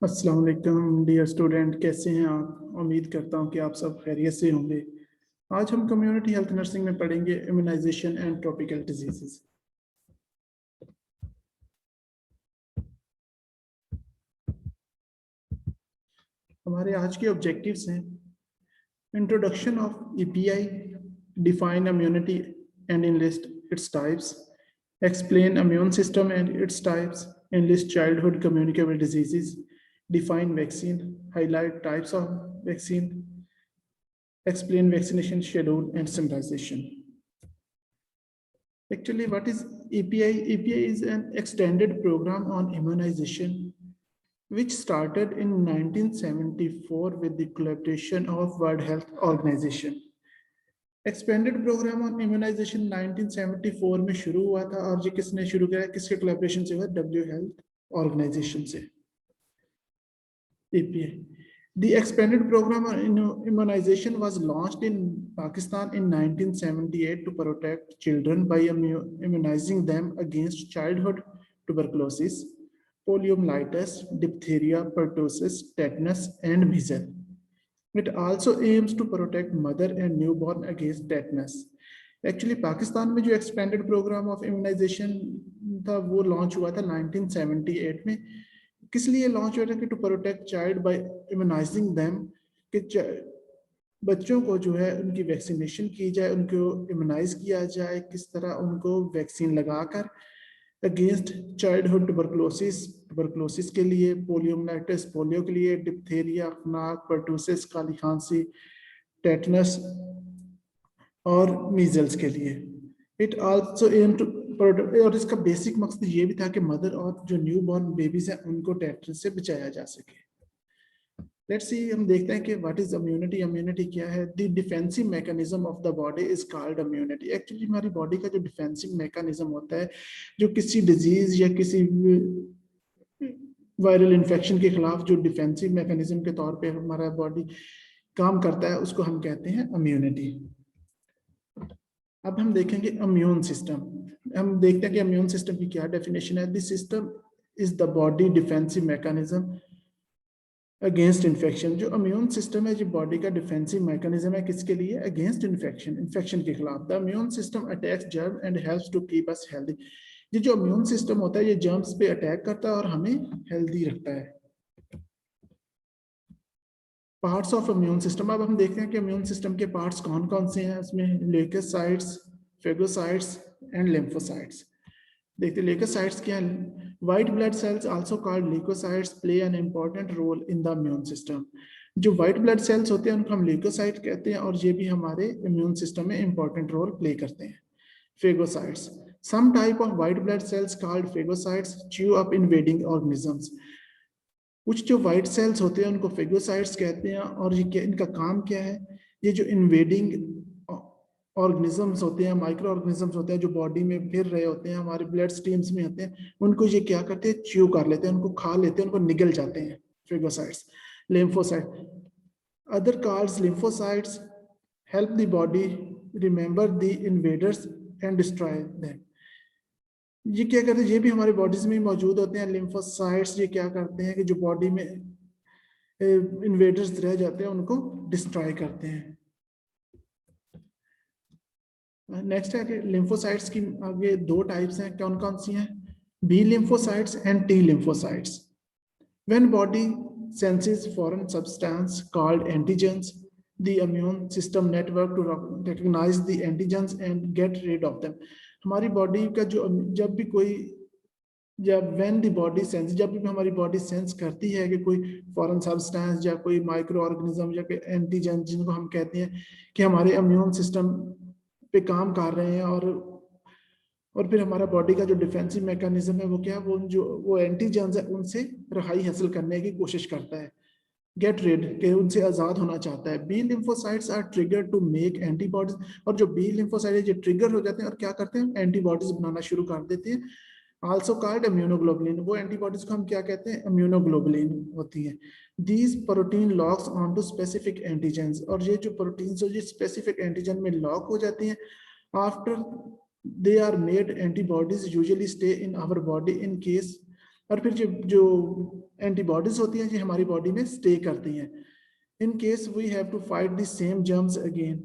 अस्सलाम वालेकुम dear student, कैसे हैं आप? उम्मीद करता हूं कि आप सब खैरियत से होंगे। आज हम कम्युनिटी हेल्थ नर्सिंग में पढ़ेंगे इम्यूनाइजेशन एंड ट्रॉपिकल डिजीजेस। हमारे आज के ऑब्जेक्टिव्स हैं introduction of EPI, define immunity and enlist its types, explain immune system and its types, enlist childhood communicable diseases, define vaccine, highlight types of vaccine, explain vaccination schedule and summarization. Actually, what is EPI? EPI is an extended program on immunization which started in 1974 with the collaboration of World Health Organization. Expanded programme on immunization 1974 में शुरू हुआ था और ये किसने शुरू किया? किसके कोलैबोरेशन से हुआ? डब्ल्यू हेल्थ ऑर्गेनाइजेशन से। EPI. The expanded program on immunization was launched in Pakistan in 1978 to protect children by immunizing them against childhood tuberculosis, poliomyelitis, diphtheria, pertussis, tetanus, and measles. It also aims to protect mother and newborn against tetanus. Actually, Pakistan में जो expanded program of immunization था वो launch हुआ था 1978 में। किस लिए launch हुआ था? कि to protect child by immunizing them, कि बच्चों को जो है उनकी वैक्सीनेशन की जाए, उनको इम्यूनाइज किया जाए, किस तरह उनको वैक्सीन लगाकर अगेंस्ट चाइल्डहुड ट्यूबरकुलोसिस के लिए, पोलियोमाइलिटिस पोलियो के लिए, डिप्थेरिया, नाक, पर्टूसिस काली खांसी, टेटनस और मीजल्स के लिए। इट आल्सो एम टू, और इसका बेसिक मकसद ये भी था कि मदर और जो न्यू बॉर्न बेबीज हैं उनको टेटनस से बचाया जा सके। लेट्स सी, हम देखते हैं कि व्हाट इज इम्यूनिटी। इम्यूनिटी क्या है? The defensive mechanism of the body is called immunity. Actually हमारी बॉडी का जो डिफेंसिव मैकेनिज्म होता है, जो किसी डिजीज या किसी वायरल इन्फेक्शन के खिलाफ जो डिफेंसिव मैकेनिज्म के तौर पे हमारा बॉडी काम करता है, उसको हम कहते हैं इम्यूनिटी। अब हम देखेंगे इम्यून सिस्टम। हम देखते हैं कि इम्यून सिस्टम की क्या डेफिनेशन है। This system is the body defensive mechanism against infection. जो इम्यून सिस्टम है, जो बॉडी का डिफेंसिव मैकेनिज्म है, किसके लिए? अगेंस्ट इन्फेक्शन, इन्फेक्शन के खिलाफ। The immune system attacks germ and helps to keep us healthy. ये जो इम्यून सिस्टम होता है, ये जर्म्स पे अटैक करता है और हमें हेल्दी रखता है। Parts of immune system. अब हम देखते हैं कि इम्यून सिस्टम के पार्ट्स कौन कौन से हैं। इसमें ल्यूकोसाइट्स, फेगोसाइट्स एंड लिम्फोसाइट्स। देखते हैं ल्यूकोसाइट्स क्या है। White blood cells also called leukocytes play an important role in the immune system. जो व्हाइट ब्लड सेल्स होते हैं उनको हम ल्यूकोसाइट कहते हैं और ये भी हमारे इम्यून सिस्टम में इंपॉर्टेंट रोल प्ले करते हैं। Phagocytes, some type of white blood cells called phagocytes chew up invading organisms। कुछ जो व्हाइट सेल्स होते हैं उनको फेगोसाइट्स कहते हैं और ये इनका काम क्या है? ये जो इन्वेडिंग ऑर्गेनिजम्स होते हैं, माइक्रो ऑर्गेनिजम्स होते हैं जो बॉडी में फिर रहे होते हैं, हमारे ब्लड स्ट्रीम्स में होते हैं, उनको ये क्या करते हैं? च्यू कर लेते हैं, उनको खा लेते हैं, उनको निगल जाते हैं। Phagocytes. Lymphocyte, other called lymphocytes help the body remember the invaders and destroy them. ये क्या करते हैं? ये भी हमारी बॉडीज में मौजूद होते हैं। लिम्फोसाइट्स ये क्या करते हैं कि जो बॉडी में इन्वेडर्स रह जाते हैं उनको डिस्ट्रॉय करते हैं। नेक्स्ट है कि लिम्फोसाइट्स की आगे दो टाइप्स हैं। कौन कौन सी हैं? B lymphocytes and T lymphocytes. When body senses foreign substance called antigens, the immune system network to recognize the antigens and get rid of them। हमारी बॉडी का जो जब भी कोई व्हेन द बॉडी सेंस, जब भी हमारी बॉडी सेंस करती है कि कोई फॉरेन सब्सटेंस या कोई माइक्रो ऑर्गेनिज्म या कोई एंटीजन, जिनको हम कहते हैं कि हमारे इम्यून सिस्टम पे काम कर रहे हैं, और फिर हमारा बॉडी का जो डिफेंसिव मैकेनिज्म है वो क्या है? वो एंटीजेंस है उनसे रहाई हासिल करने की कोशिश करता है, गेट रेड के उनसे आजाद होना चाहता है। B lymphocytes are trigger to make antibodies. और जो बी लिम्फोसाइट ये ट्रिगर हो जाते हैं और क्या करते हैं? एंटीबॉडीज बनाना शुरू कर देते हैं। Also called immunoglobulin. वो एंटीबॉडीज को हम क्या कहते हैं? इम्यूनोग्लोबुलिन होती है। These protein locks on to specific antigens. और ये जो प्रोटीन जो स्पेसिफिक एंटीजन में लॉक हो जाती हैं, after they are made antibodies usually stay in our body in case. और फिर जो एंटीबॉडीज होती हैं, ये हमारी बॉडी में स्टे करती हैं. In case we have to fight the same germs again.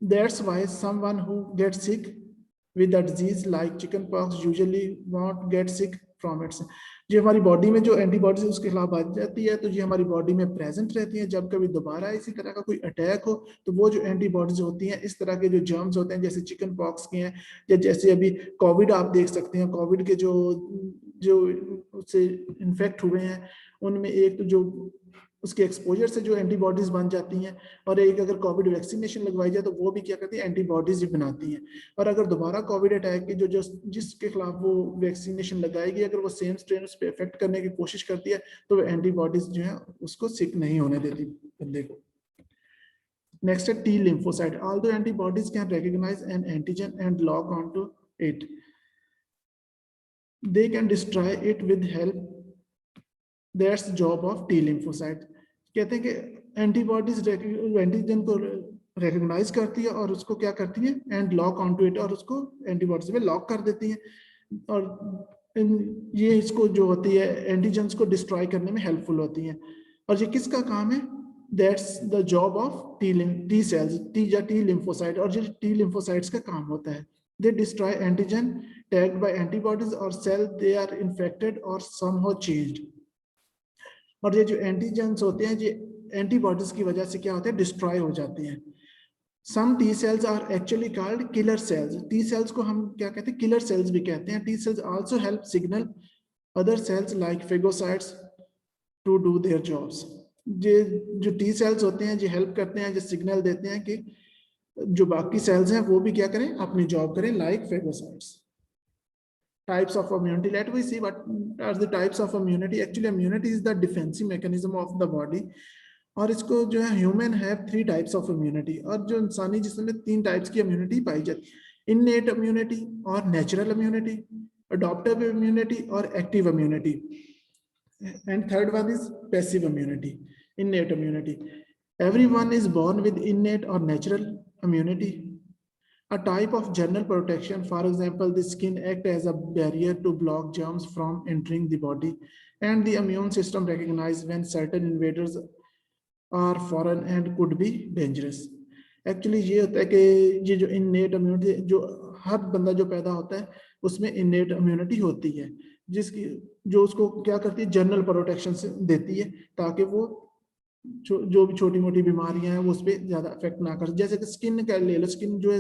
That's why someone who gets sick with a disease like chickenpox usually won't get sick from it. जो हमारी बॉडी में जो एंटीबॉडीज उसके खिलाफ आ जाती है, तो ये हमारी बॉडी में प्रेजेंट रहती है. जब कभी दोबारा इसी तरह का कोई अटैक हो, तो वो जो एंटीबॉडीज होती हैं, इस तरह के जो जर्म्स होते हैं, जैसे चिकन पॉक्स के हैं, या जैसे अभी कोविड आप देख सकते हैं, कोविड के जो जो उससे इन्फेक्ट हुए हैं, उनमें एक तो जो उसके एक्सपोजर से जो एंटीबॉडीज बन जाती हैं, और एक अगर कोविड वैक्सीनेशन लगवाई जाए तो वो भी क्या करती है, एंटीबॉडीज ही बनाती हैं. और अगर दोबारा कोविड अटैक की जो जिसके खिलाफ वो वैक्सीनेशन लगाएगी, अगर वो सेम स्ट्रेन उस पर इफेक्ट करने की कोशिश करती है, तो वो एंटीबॉडीज जो है उसको सिक नहीं होने देती बंदे को. नेक्स्ट है T lymphocyte. Although antibodies can recognize an antigen and lock on to it, they can destroy it with help. That's job of T lymphocyte. कहते हैं कि एंटीबॉडीज एंटीजन को रिकॉग्नाइज करती है और उसको क्या करती है, and lock on to it, और उसको एंटीबॉडीज में लॉक कर देती है. और ये इसको जो होती है एंटीजन्स को डिस्ट्रॉय करने में हेल्पफुल होती हैं. और ये किसका काम है, that's the job of T cells, T lymphocyte. और ये टी लिम्फोसाइट्स का काम होता है. They destroy antigen tagged by antibodies or cell they are infected or somehow changed. और ये जो एंटीजेंस होते हैं, ये एंटीबॉडीज की वजह से क्या होते हैं, डिस्ट्रॉय हो जाते हैं. Some T cells are actually called killer cells. T cells को हम क्या कहते हैं, किलर सेल्स भी कहते हैं. T cells also help signal other cells like phagocytes to do their jobs. ये जो T cells होते हैं, ये हेल्प करते हैं, जो सिग्नल देते हैं कि जो बाकी सेल्स हैं वो भी क्या करें, अपनी जॉब करें, like phagocytes. Types of immunity. Let we see what are the types of immunity. Actually immunity is the defensive mechanism of the body. और इसको जो है human have 3 types of immunity. और जो इंसानी जिस्म में 3 टाइप्स की इम्यूनिटी पाई जाती है, इननेट इम्यूनिटी और नेचुरल इम्यूनिटी, अडॉप्टिव इम्यूनिटी और active immunity. And third one is passive immunity, innate immunity. Everyone is born with innate or natural immunity, a type of general protection. For example, the skin acts as a barrier to block germs from entering the body, and the immune system recognizes when certain invaders are foreign and could be dangerous. Actually ये होता है कि ये जो innate immunity, जो हर बंदा जो पैदा होता है उसमें innate immunity होती है, जिसकी जो उसको क्या करती है, जनरल प्रोटेक्शन से देती है, ताकि वो जो भी छोटी मोटी बीमारियां हैं वो उस पर ज्यादा इफेक्ट ना कर. जैसे कि स्किन का ले लो, स्किन जो है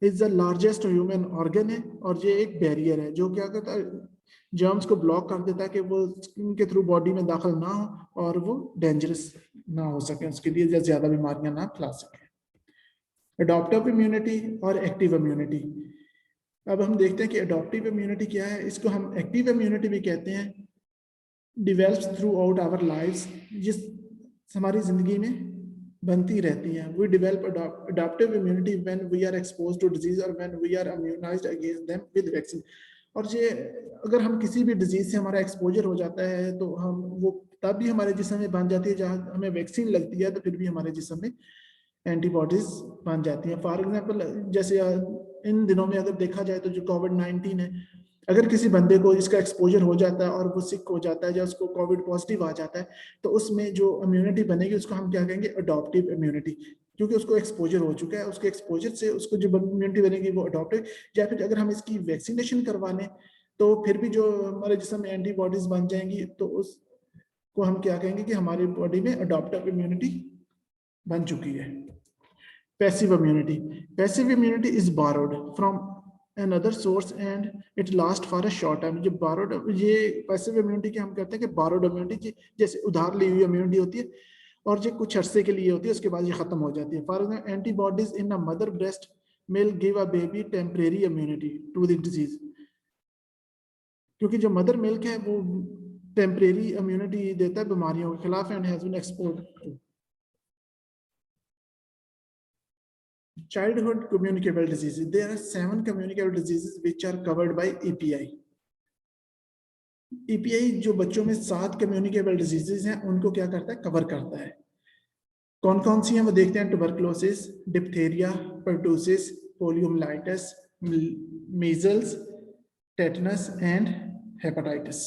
is the largest human organ है, और ये एक बैरियर है जो क्या करता है, जर्म्स को ब्लॉक कर देता है कि वो स्किन के थ्रू बॉडी में दाखिल ना हो और वो डेंजरस ना हो सके, उसके लिए ज्यादा बीमारियां ना फैला सके. अडॉप्टिव इम्यूनिटी और एक्टिव इम्यूनिटी. अब हम देखते हैं कि अडॉप्टिव इम्यूनिटी क्या है. इसको हम एक्टिव इम्यूनिटी भी कहते हैं. Develops throughout our lives, जिस हमारी जिंदगी में बनती रहती हैं. We develop adaptive immunity when we are exposed to disease और when we are immunised against them with vaccine. और ये अगर हम किसी भी डिजीज से हमारा एक्सपोजर हो जाता है तो हम वो तब भी हमारे जिस्म में बन जाती है. जहाँ हमें वैक्सीन लगती है तो फिर भी हमारे जिस्म में एंटीबॉडीज बन जाती हैं. फॉर एग्जाम्पल, जैसे इन दिनों में अगर देखा जाए तो जो कोविड-19 है, अगर किसी बंदे को इसका एक्सपोजर हो जाता है और वो सिक हो जाता है या उसको कोविड पॉजिटिव आ जाता है, तो उसमें जो इम्यूनिटी बनेगी उसको हम क्या कहेंगे, अडॉप्टिव इम्यूनिटी, क्योंकि उसको एक्सपोजर हो चुका है. उसके एक्सपोजर से उसको जो इम्यूनिटी बनेगी वो अडॉप्टिव. या फिर अगर हम इसकी वैक्सीनेशन करवा लें तो फिर भी जो हमारे जिस्म में एंटीबॉडीज बन जाएंगी, तो उसको हम क्या कहेंगे कि हमारी बॉडी में अडॉप्टिव इम्यूनिटी बन चुकी है. Passive immunity. Passive immunity is borrowed from another source and it lasts for a short time. जो borrowed, ये पैसिव इम्यूनिटी की हम कहते हैं कि borrowed इम्यूनिटी, जैसे उधार ली हुई इम्यूनिटी होती है और ये कुछ अरसे के लिए होती है, उसके बाद ये खत्म हो जाती है. For example, antibodies in a mother breast will give a baby temporary immunity to the disease. क्योंकि जो मदर मिल्क है वो टेम्परेरी इम्यूनिटी देता है बीमारियों के खिलाफ and has been exported. Childhood communicable diseases. There are 7 communicable diseases which are covered by EPI. EPI जो बच्चों में 7 communicable diseases हैं उनको क्या करता है, कवर करता है. कौन कौन सी हैं वो देखते हैं. Tuberculosis, diphtheria, pertussis, poliomyelitis, measles, tetanus and hepatitis.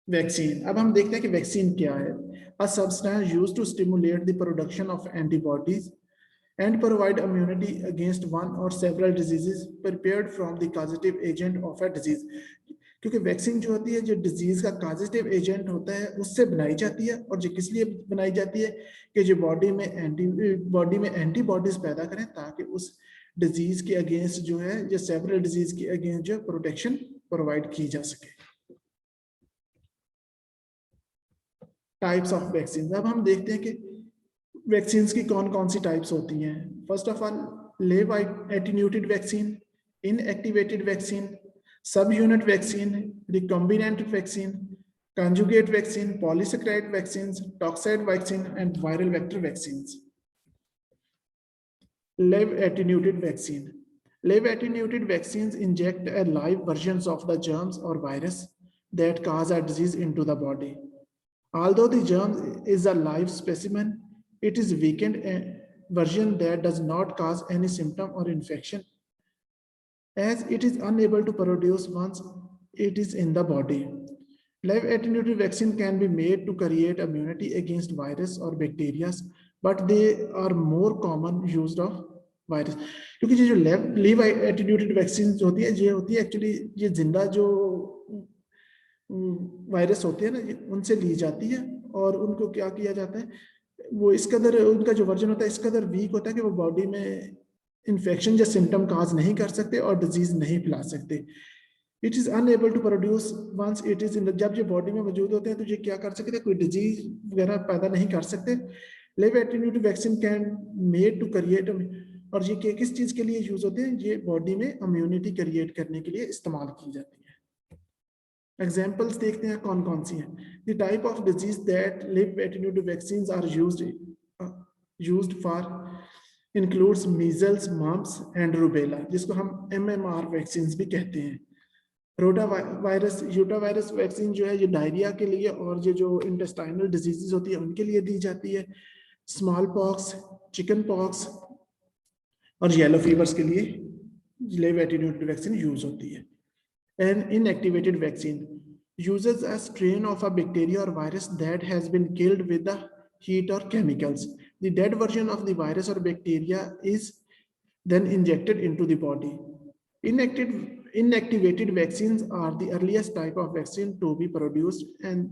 Vaccine, अब हम देखते हैं कि वैक्सीन क्या है। A substance used to stimulate the production of antibodies and provide immunity against one or several diseases prepared from the causative agent of a disease। क्योंकि vaccine जो होती है, जो डिजीज का कॉजेटिव एजेंट होता है, उससे बनाई जाती है। और जो किस लिए बनाई जाती है कि जो बॉडी में एंटीबॉडीज पैदा करें, ताकि उस डिजीज के अगेंस्ट जो है, जो सेवरल डिजीज के अगेंस्ट जो प्रोटेक्शन प्रोवाइड की जा सके। टाइप्स ऑफ वैक्सीन, अब हम देखते हैं कि वैक्सीन की कौन कौन सी टाइप्स होती हैं। First of all, live attenuated vaccine, inactivated vaccine, subunit vaccine, recombinant vaccine, conjugate vaccine, polysaccharide vaccines, toxoid vaccine, and viral vector vaccines. Live attenuated vaccine. Live attenuated vaccines inject a live versions of the germs or virus that cause a disease into the body. Although the germ is a live specimen, it is weakened version that does not cause any symptom or infection, as it is unable to produce once it is in the body. Live attenuated vaccine can be made to create immunity against virus or bacteria, but they are more common used of virus. क्योंकि ये जो live attenuated vaccine होती है, ये होती है actually ये जिंदा जो वायरस होते हैं ना, उनसे ली जाती है। और उनको क्या किया जाता है, वो इस कदर उनका जो वर्जन होता है इस कदर वीक होता है कि वो बॉडी में इन्फेक्शन या सिम्टम काज नहीं कर सकते और डिजीज नहीं फैला सकते। It is unable to produce once it is in, जब ये बॉडी में मौजूद होते हैं तो ये क्या कर सकते हैं, कोई डिजीज वगैरह पैदा नहीं कर सकते। Live attenuated vaccine can made to create, और ये किस चीज के लिए यूज होते हैं, ये बॉडी में इम्यूनिटी क्रिएट करने के लिए इस्तेमाल की जाती है। एग्जाम्पल्स देखते हैं कौन कौन सी हैं। The type of disease that live attenuated vaccines are used for includes measles, mumps and rubella, जिसको हम MMR वैक्सीन भी कहते हैं। रोटा वायरस वैक्सीन जो है, ये डायरिया के लिए और ये जो इंटेस्टाइनल डिजीजेस होती है उनके लिए दी जाती है। स्मॉल पॉक्स, चिकन पॉक्स और येलो फीवर्स के लिए लिव एटीन्यूटेड वैक्सीन यूज होती है। An inactivated vaccine uses a strain of a bacteria or virus that has been killed with the heat or chemicals. The dead version of the virus or bacteria is then injected into the body. Inactivated vaccines are the earliest type of vaccine to be produced, and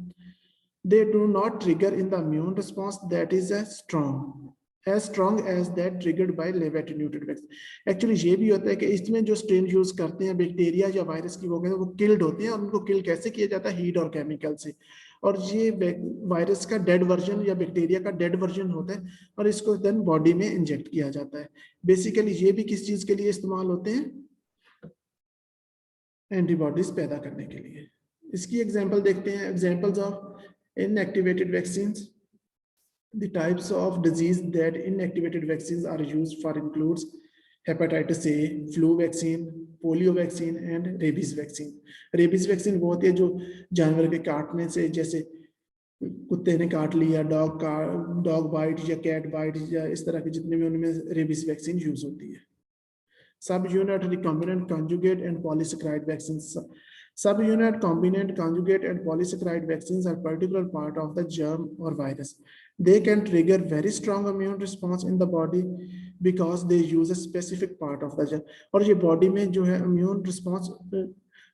they do not trigger in the immune response that is as strong as that triggered by live attenuated vaccine। Actually ये भी होता है कि इसमें जो strain use करते हैं bacteria या वायरस की, वो किल्ड होते हैं। और उनको किल कैसे किया जाता है, हीट और केमिकल से। और ये वायरस का डेड वर्जन या बैक्टीरिया का डेड वर्जन होता है और इसको देन बॉडी में इंजेक्ट किया जाता है। बेसिकली ये भी किस चीज के लिए इस्तेमाल होते हैं, एंटीबॉडीज पैदा करने के लिए। इसकी एग्जांपल देखते हैं। Examples of inactivated vaccines. The types of disease that inactivated vaccines are used for includes hepatitis A, flu vaccine, polio vaccine and rabies vaccine। rabies vaccine वो होती है जो जानवर के काटने से, जैसे कुत्ते ने काट लिया, डॉग बाइट या कैट बाइट या इस तरह के जितने भी, उनमें रेबीज वैक्सीन यूज होती है। Subunit, recombinant, conjugate, and polysaccharide vaccines. Subunit, combinant, conjugate, and polysaccharide vaccines are particular part of the germ or virus. They can trigger very strong immune response in the body because they use a specific part of the germ. और ये body में जो है immune response,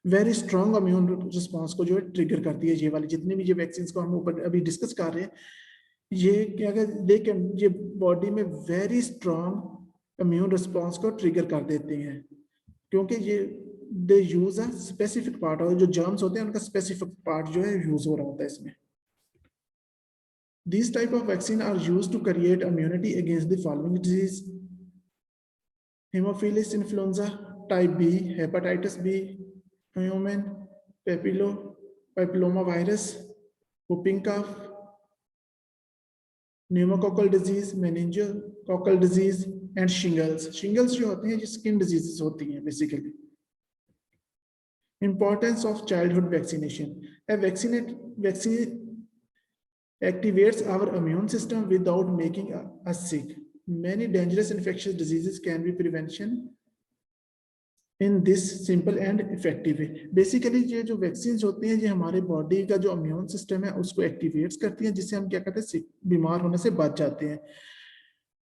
very strong immune response को जो है trigger करती है। ये वाली जितनी भी ये vaccines को हम ऊपर अभी discuss कर रहे हैं, ये क्या कहते हैं, ये body में very strong इम्यून रिस्पॉन्स को ट्रिगर कर देते हैं, क्योंकि ये दे यूज अ स्पेसिफिक पार्ट, और जो जर्म्स होते हैं उनका स्पेसिफिक पार्ट जो है यूज हो रहा होता है इसमें। These type of vaccine are used to create immunity against the following disease: Haemophilus influenza type B, hepatitis B, human papilloma virus, whooping cough, pneumococcal disease, meningococcal disease and shingles। shingles जो होते हैं ये skin diseases होती हैं basically. Importance of childhood vaccination. A vaccine activates our immune system without making us sick. Many dangerous infectious diseases can be prevented in this simple and effective way. Basically ये जो vaccine होती हैं ये हमारे body का जो immune system है उसको एक्टिवेट्स करती हैं, जिससे हम क्या कहते हैं बीमार होने से बच जाते हैं।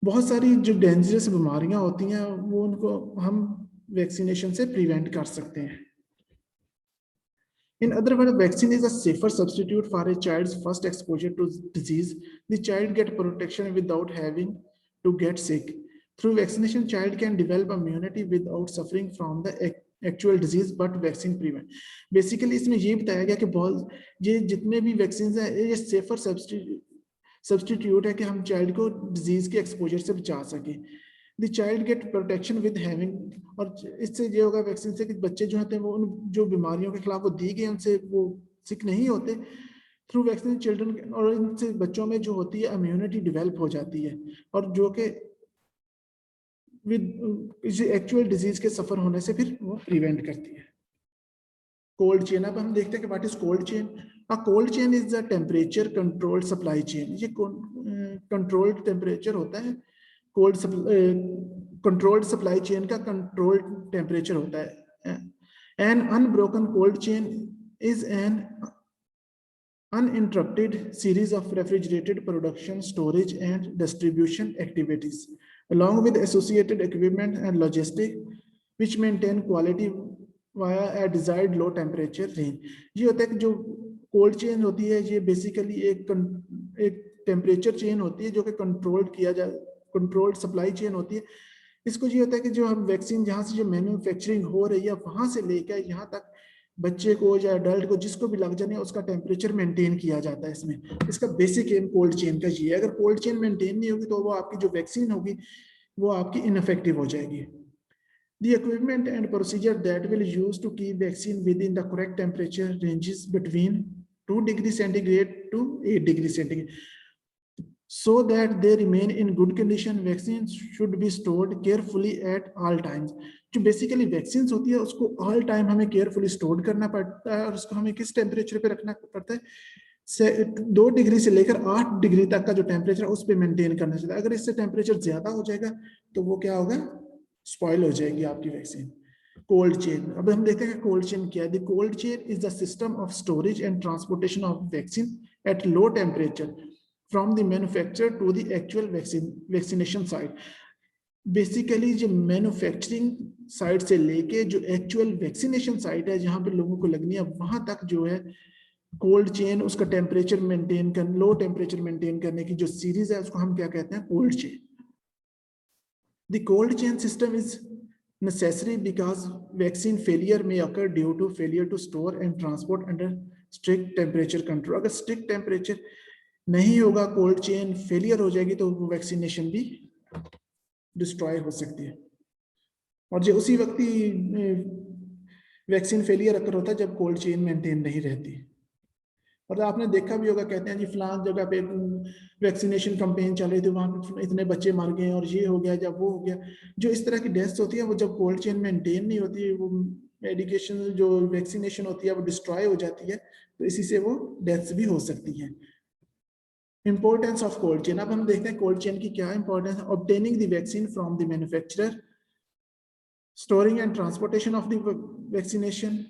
बहुत सारी जो डेंजरस बीमारियां होती हैं वो उनको हम वैक्सीनेशन से प्रिवेंट कर सकते हैं। In other words, vaccine is a safer substitute for a child's first exposure to disease. The child gets protection without having to get sick. Through vaccination, child can develop immunity without suffering from the actual disease, but vaccine prevent. Basically, इसमें ये बताया गया कि बहुत ये जितने भी vaccine हैं ये सेफर सब्सटीट्यूट है कि हम चाइल्ड को डिजीज के एक्सपोजर से बचा सके। The child gate protection with having, और इससे ये होगा वैक्सीन से कि बच्चे जो होते हैं वो उन जो बीमारियों के खिलाफ वो दी गई उनसे वो सिक नहीं होते। थ्रू वैक्सीन चिल्ड्रन, और इनसे बच्चों में जो होती है इम्यूनिटी डेवलप हो जाती है और जो कि विद एक्चुअल डिजीज के सफर होने से फिर वो प्रिवेंट करती है। कोल्ड चेन, अब हम देखते हैं कि what is cold chain. A cold chain is a temperature controlled supply chain. ये कंट्रोल्ड टेम्परेचर होता है, कोल्ड कंट्रोल्ड सप्लाई चेन का कंट्रोल्ड टेम्परेचर होता है। An unbroken cold chain is an uninterrupted series of refrigerated production, storage, and distribution activities, along with associated equipment and logistics, which maintain quality via a desired low temperature range. ये होता है कि जो cold chain होती है ये basically एक temperature chain होती है जो कि कंट्रोल्ड सप्लाई चेन होती है। इसको ये होता है कि जो हम वैक्सीन जहाँ से जो मैन्युफैक्चरिंग हो रही है वहां से लेकर यहाँ तक बच्चे को या अडल्ट को जिसको भी लग जाने है उसका टेम्परेचर मेंटेन किया जाता है। इसमें इसका बेसिक एम कोल्ड चेन का ये है। अगर कोल्ड चेन मेंटेन नहीं होगी तो वो आपकी जो वैक्सीन होगी वो आपकी इनइफेक्टिव हो जाएगी। The equipment and procedure that will use to keep vaccine within the correct temperature ranges between 2 degrees centigrade to 8 degrees centigrade. So that they remain in good condition, vaccines should be stored carefully at all times. जो basically vaccine होती है उसको all time हमें carefully store करना पड़ता है और उसको हमें किस टेम्परेचर पे रखना पड़ता है 2 डिग्री से लेकर 8 डिग्री तक का जो टेम्परेचर उस पर मेंटेन करना चाहिए। अगर इससे टेम्परेचर ज्यादा हो जाएगा तो वो क्या होगा, स्पॉइल हो जाएगी आपकी वैक्सीन। कोल्ड चेन, अब हम देखते हैं कोल्ड चेन क्या है। The cold chain is the system of storage and transportation of vaccine at low temperature from the manufacturer to the actual vaccination site. Basically जो मैन्युफैक्चरिंग साइट से लेके जो एक्चुअल वैक्सीनेशन साइट है जहां पे लोगों को लगनी है वहां तक जो है कोल्ड चेन, उसका टेम्परेचर मेंटेन कर लो टेम्परेचर मेंटेन करने की जो सीरीज है उसको हम क्या कहते हैं, cold chain. The cold chain system is necessary because vaccine failure may occur due to failure to store and transport under strict temperature control. अगर strict temperature नहीं होगा, cold chain failure हो जाएगी तो वो vaccination भी destroy हो सकती है। और जो उसी वक्त ही वैक्सीन फेलियर अकर होता है जब कोल्ड चेन मेंटेन नहीं रहती। और आपने देखा भी होगा, कहते हैं जी फलान जगह पे वैक्सीनेशन कैंपेन चल रही थी वहां पे इतने बच्चे मर गए और ये हो गया जब वो हो गया। जो इस तरह की डेथ्स होती है वो जब कोल्ड चेन मेंटेन नहीं होती, वो मेडिकेशन जो वैक्सीनेशन होती है वो डिस्ट्रॉय हो जाती है, तो इसी से वो डेथ्स भी हो सकती है। इंपॉर्टेंस ऑफ कोल्ड चेन, अब हम देखते हैं कोल्ड चेन की क्या इंपॉर्टेंस है। Obtaining the vaccine from the manufacturer, storing and transportation of the vaccination,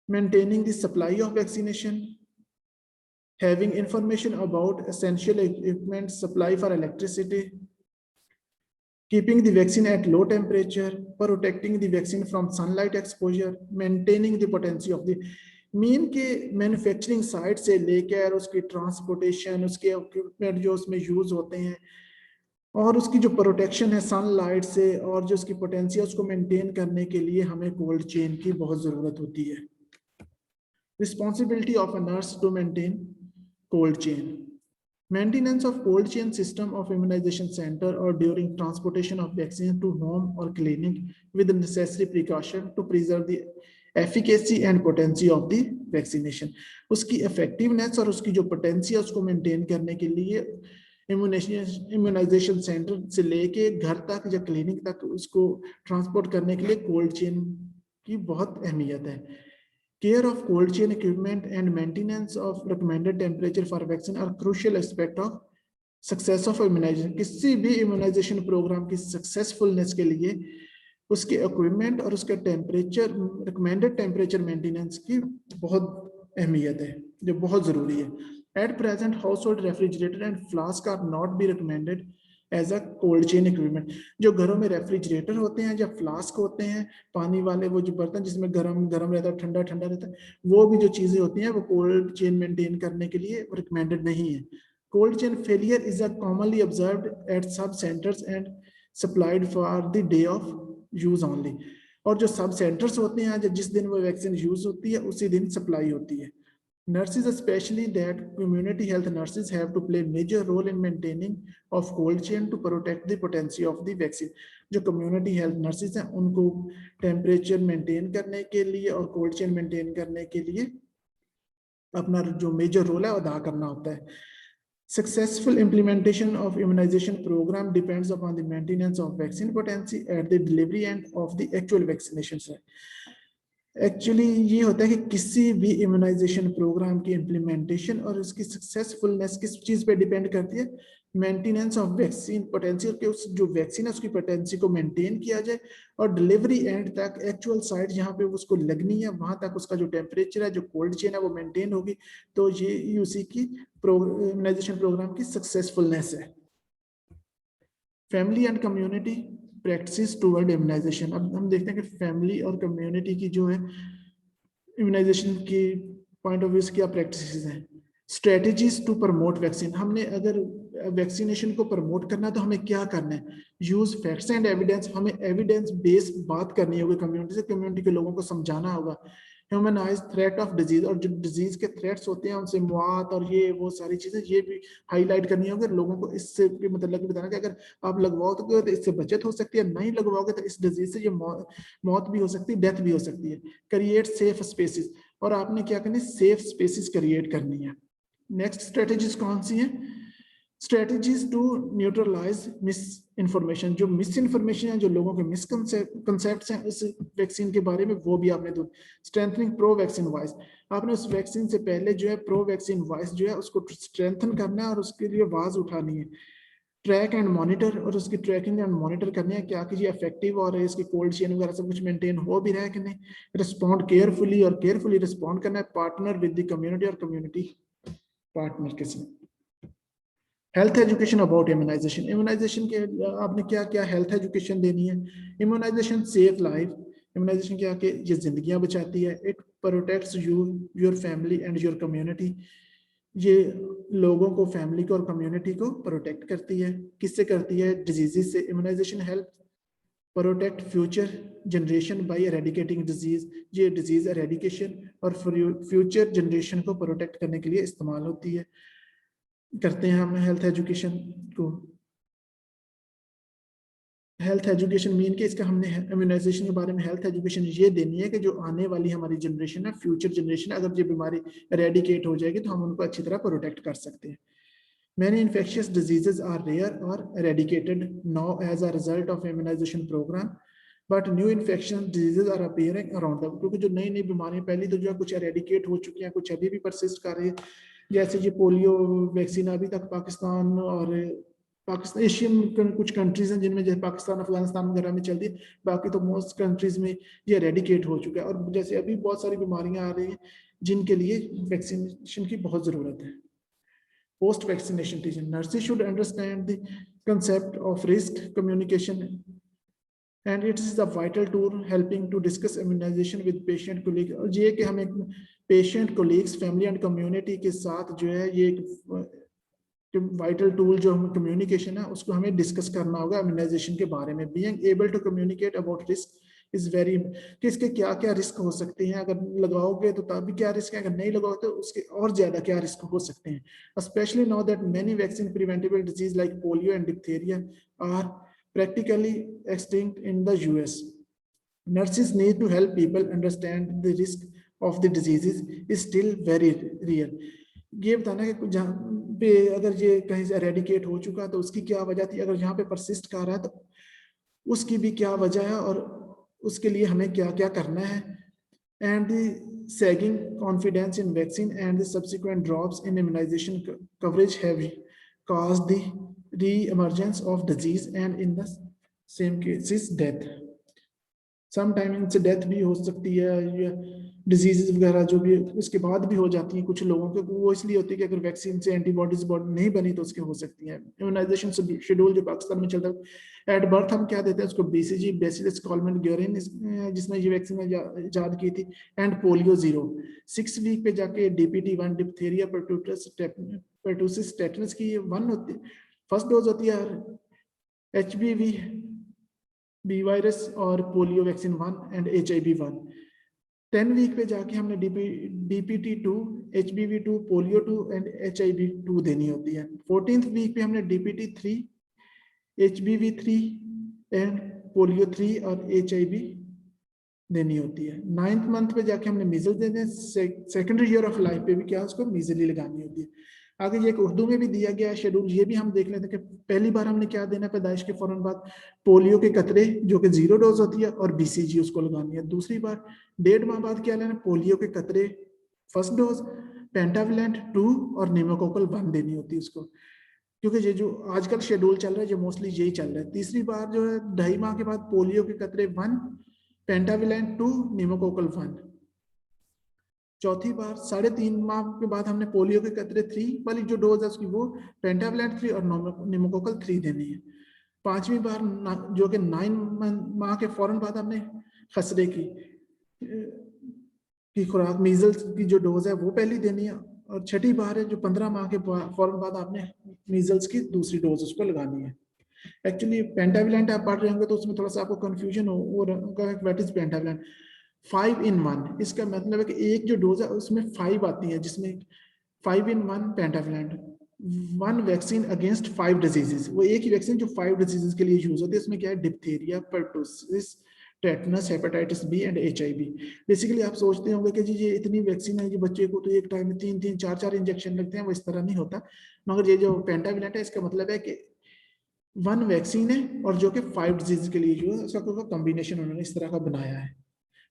maintaining the supply of vaccination, having information about essential equipment, supply for electricity, keeping the vaccine at low temperature, protecting the vaccine from sunlight exposure, maintaining the potency of the mean के manufacturing site से लेकर उसकी transportation, उसके equipment जो उसमें use होते हैं और उसकी जो प्रोटेक्शन है सनलाइट से और जो उसकी पोटेंशियल उसको मेंटेन करने के लिए हमें कोल्ड चेन की बहुत जरूरत होती है। Responsibility of a nurse to maintain cold chain. Maintenance of cold chain system of immunization center or during transportation of vaccine to home or clinic with the necessary precaution to preserve the efficacy and potency of the vaccination. उसकी effectiveness और उसकी जो potency है उसको maintain करने के लिए immunization center से लेके घर तक या clinic तक उसको transport करने के लिए cold chain की बहुत अहमियत है। Care of cold chain equipment and maintenance of recommended temperature for vaccine are crucial aspect of success of immunization. किसी भी immunization program की successfulness के लिए उसके इक्विपमेंट और उसके टेम्परेचर, रिकमेंडेड टेम्परेचर मेंटेनेंस की बहुत अहमियत है, जो बहुत ज़रूरी है। At present household refrigerator and flask are not be recommended as a cold chain equipment. जो घरों में रेफ्रिजरेटर होते हैं या फ्लास्क होते हैं, पानी वाले वो जो बर्तन जिसमें गर्म गर्म रहता है, ठंडा ठंडा रहता है, वो भी जो चीज़ें होती हैं वो कोल्ड चेन मेंटेन करने के लिए रिकमेंडेड नहीं है। Cold chain failure is a commonly observed at sub centres and supplied for the day of use only. और जो सब सेंटर्स होते हैं, जिस दिन वो वैक्सीन यूज होती है उसी दिन सप्लाई होती है। Nurses, especially that community health nurses, have to play major role in maintaining of cold chain to protect the potency of the vaccine. जो community health nurses हैं उनको temperature maintain करने के लिए और cold chain maintain करने के लिए अपना जो major role है अदा करना होता है। Successful implementation of immunization program depends upon the maintenance of vaccine potency at the delivery end of the actual vaccinations. Actually ये होता है कि किसी भी इम्यूनाइजेशन प्रोग्राम की इम्प्लीमेंटेशन और उसकी सक्सेसफुलनेस किस चीज पे डिपेंड करती है, मेंटेनेंस ऑफ वैक्सीन पोटेंशियल के उस जो वैक्सीन है उसकी पोटेंसी को मेंटेन किया जाए और डिलीवरी एंड तक एक्चुअल साइट जहाँ पे उसको लगनी है वहां तक उसका जो टेम्परेचर है, जो कोल्ड चेन है वो मेंटेन होगी। तो ये उसी की इम्यूनाइजेशन प्रोग्राम की सक्सेसफुलनेस है। Family and community practice toward immunization. अब हम देखते हैं कि फैमिली और कम्युनिटी की जो है इम्यूनाइजेशन की पॉइंट ऑफ व्यू से क्या प्रैक्टिसेस हैं। Strategies to promote vaccine. हमने अगर वैक्सीनेशन को प्रमोट करना तो हमें क्या करना है, यूज फैक्ट्स एंड एविडेंस। हमें एविडेंस बेस्ड बात करनी होगी कम्युनिटी से, कम्युनिटी के लोगों को समझाना होगा। ह्यूमनाइज थ्रेट ऑफ डिजीज, और जो डिजीज के थ्रेट्स होते हैं उनसे मौत और ये वो सारी चीजें ये भी हाईलाइट करनी होगी लोगों को। इससे मतलब बताना कि अगर आप लगवाओ तो इससे बचत हो सकती है, नहीं लगवाओगे तो इस डिजीज से ये मौत भी हो सकती है, डेथ भी हो सकती है। क्रिएट सेफ स्पेसिस, और आपने क्या करनी, सेफ स्पेसिस क्रिएट करनी है। नेक्स्ट स्ट्रेटेजीज कौन सी है, strategies to neutralize misinformation. जो मिस इन्फॉर्मेशन है, जो लोगों के मिसकंसेप्ट्स हैं उस वैक्सीन के बारे में, वो भी आपने दो। स्ट्रेंथनिंग प्रो वैक्सीन वॉइस, आपने उस वैक्सीन से पहले जो है प्रो वैक्सीन वॉइस जो है उसको स्ट्रेंथन करना है और उसके लिए आवाज उठानी है। ट्रैक एंड मॉनिटर, और उसकी ट्रैकिंग एंड मॉनिटर करनी है क्या कि ये इफेक्टिव और इसकी कोल्ड चेन वगैरह सब कुछ मेंटेन हो भी रहा है कि नहीं। रिस्पॉन्ड केयरफुली, और केयरफुली रिस्पॉन्ड करना है। पार्टनर विद द कम्युनिटी, और कम्युनिटी पार्टनर के साथ। Health education about immunization. Immunization के आपने क्या क्या हेल्थ एजुकेशन देनी है। इम्यूनाइजेशन सेव लाइफ, इम्यूनाइजेशन क्या कि ये जिंदगियां बचाती है। It protects you, your family and your community, ये लोगों को, फैमिली को और कम्युनिटी को प्रोटेक्ट करती है। किससे करती है, डिजीजेस से। Immunisation help protect future generation by eradicating disease, ये डिजीज एरेडिकेशन और फ्यूचर जनरेशन को प्रोटेक्ट करने के लिए इस्तेमाल होती है, करते हैं हम हेल्थ एजुकेशन को। हेल्थ एजुकेशन मीन के इसका हमने इम्यूनाइजेशन के बारे में हेल्थ एजुकेशन ये देनी है कि जो आने वाली हमारी जनरेशन है, फ्यूचर जनरेशन, अगर ये बीमारी एरेडिकेट हो जाएगी तो हम उनको अच्छी तरह प्रोटेक्ट कर सकते हैं। Many infectious diseases are rare or eradicated now as a result of immunization program, but new infectious diseases are appearing around them। क्योंकि जो नई नई बीमारियां पहली तो जो है कुछ एरेडिकेट हो चुकी हैं, कुछ अभी भी परसिस्ट कर रही है। जैसे ये पोलियो वैक्सीन अभी तक पाकिस्तान और पाकिस्तान एशियन कुछ कंट्रीज हैं जिनमें जैसे पाकिस्तान अफगानिस्तान वगैरह में चलती है, बाकी तो मोस्ट कंट्रीज में ये एरेडिकेट हो चुका है। और जैसे अभी बहुत सारी बीमारियां आ रही हैं जिनके लिए वैक्सीनेशन की बहुत जरूरत है। Post vaccination teaching, nurses should understand the concept of risk communication, and it is a vital tool helping to discuss immunization with patient colleagues। और ये कि हमें patient colleagues, family and community के साथ जो है ये एक वाइटल टूल जो हम कम्युनिकेशन है उसको हमें डिस्कस करना होगा इम्यूनाइजेशन के बारे में। Being able to communicate about risk is very, कि इसके क्या क्या रिस्क हो सकते हैं, अगर लगाओगे तो तभी क्या रिस्क है, अगर नहीं लगाओगे तो उसके और ज्यादा क्या रिस्क हो सकते हैं। Specially now that many vaccine preventable disease like polio and diphtheria are practically extinct in the US. Nurses need to help people understand the risk of the diseases is still very real। ये बताना कि जहाँ पे अगर ये कहीं से eradicate हो चुका तो उसकी क्या वजह थी, अगर यहाँ पे परसिस्ट कर रहा है तो उसकी भी क्या वजह है और उसके लिए हमें क्या क्या करना है। And the sagging confidence in vaccine and the subsequent drops in immunization coverage have caused the re-emergence of disease and in the same cases death। Sometime इनसे डेथ भी हो सकती है, या डिजीजेज वगैरह जो भी उसके बाद भी हो जाती हैं कुछ लोगों के, वो इसलिए होती है कि अगर वैक्सीन से एंटीबॉडीज नहीं बनी तो उसके हो सकती हैं। इम्यूनाइजेशन शेड्यूल जो पाकिस्तान में चलता है, एट बर्थ हम क्या देते हैं उसको, बीसीजी बेसिलस कॉलमन ग्योरिन, जिसने ये वैक्सीन इजाद की थी, एंड पोलियो 0। 6 वीक पे जाके डीपीटी 1, डिप्थीरिया पर्टूसिस टेटनस की 1 होती है, फर्स्ट डोज होती है, एचबीवी बी वायरस और polio vaccine 1 and HIV 1। 10 week पे जाके हमने DPT 2, HBV 2, polio 2 and HIV 2 देनी होती है। 14th वीक पे हमने DPT 3, HBV 3 एंड पोलियो 3 और HIV देनी होती है। 9th मंथ पे जाके हमने मीजल देने, सेकेंडरी ईयर ऑफ लाइफ पे भी क्या उसको मीजल ही लगानी होती है। आगे ये एक उर्दू में भी दिया गया है शेड्यूल, ये भी हम देख लेते हैं कि पहली बार हमने क्या देना है पैदाइश के फौरन बाद, पोलियो के कतरे जो कि 0 डोज होती है और BCG उसको लगानी है। दूसरी बार 1.5 माह बाद क्या लेना, पोलियो के कतरे फर्स्ट डोज, पेंटाविलेंट 2 और निमोकोकल 1 देनी होती है उसको, क्योंकि ये जो आजकल शेड्यूल चल रहा है जो मोस्टली यही चल रहा है। तीसरी बार जो है 2.5 माह के बाद पोलियो के कतरे 1, पेंटाविलेंट 2, निमोकोकल 1। चौथी बार 3.5 माह के बाद हमने पोलियो के कतरे 3 वाली जो डोज है उसकी वो पेंटाविलेंट 3 और निमोकोकल 3 देनी है। 5वीं बार जो कि 9 माह के फौरन बाद हमने खसरे की खुराक मीजल्स की जो डोज है वो पहली देनी है। और 6ठी बार है जो 15 माह के फौरन बाद आपने मीजल्स की दूसरी डोज उसको लगानी है। एक्चुअली पेंटाविलेंट आप पढ़ रहे होंगे तो उसमें थोड़ा सा आपको कंफ्यूजन होगा व्हाट इज पेंटाविलेंट। 5 in 1, इसका मतलब है कि एक जो डोज है उसमें 5 आती है, जिसमें 5 in 1 पेंटाविलेंट, 1 वैक्सीन अगेंस्ट 5 डिजीजेस। वो एक ही वैक्सीन जो 5 डिजीजेस के लिए यूज होती है। इसमें क्या है, diphtheria, pertussis, tetanus, hepatitis B and HIV। Basically आप सोचते होंगे कि जी ये इतनी वैक्सीन है, ये बच्चे को तो एक टाइम में 3-3, 4-4 इंजेक्शन लगते हैं, वो इस तरह नहीं होता। मगर ये जो पेंटाविलेंट है इसका मतलब है कि 1 वैक्सीन है और जो कि 5 डिजीज के लिए यूज है, उसका कॉम्बिनेशन उन्होंने इस तरह का बनाया है।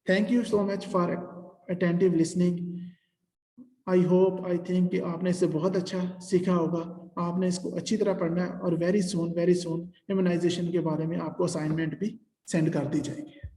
Thank you so much for attentive listening. I hope, I think कि आपने इससे बहुत अच्छा सीखा होगा। आपने इसको अच्छी तरह पढ़ना है और वेरी सून इम्यूनाइजेशन के बारे में आपको असाइनमेंट भी सेंड कर दी जाएगी।